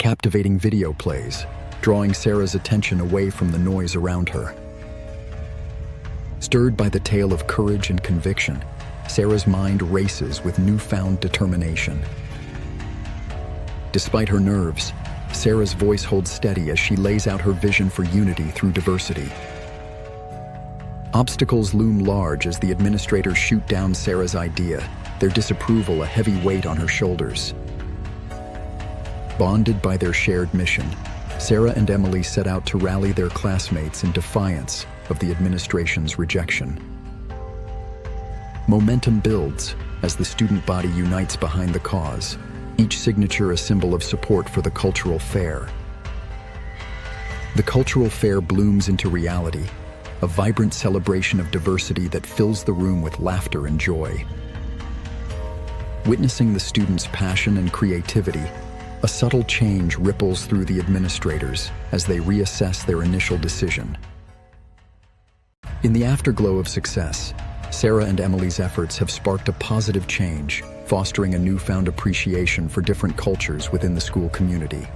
captivating video plays, drawing Sarah's attention away from the noise around her. Stirred by the tale of courage and conviction, Sarah's mind races with newfound determination. Despite her nerves, Sarah's voice holds steady as she lays out her vision for unity through diversity. Obstacles loom large as the administrators shoot down Sarah's idea, their disapproval a heavy weight on her shoulders. Bonded by their shared mission, Sarah and Emily set out to rally their classmates in defiance of the administration's rejection. Momentum builds as the student body unites behind the cause, each signature a symbol of support for the cultural fair. The cultural fair blooms into reality, a vibrant celebration of diversity that fills the room with laughter and joy. Witnessing the students' passion and creativity, a subtle change ripples through the administrators as they reassess their initial decision. In the afterglow of success, Sarah and Emily's efforts have sparked a positive change, fostering a newfound appreciation for different cultures within the school community.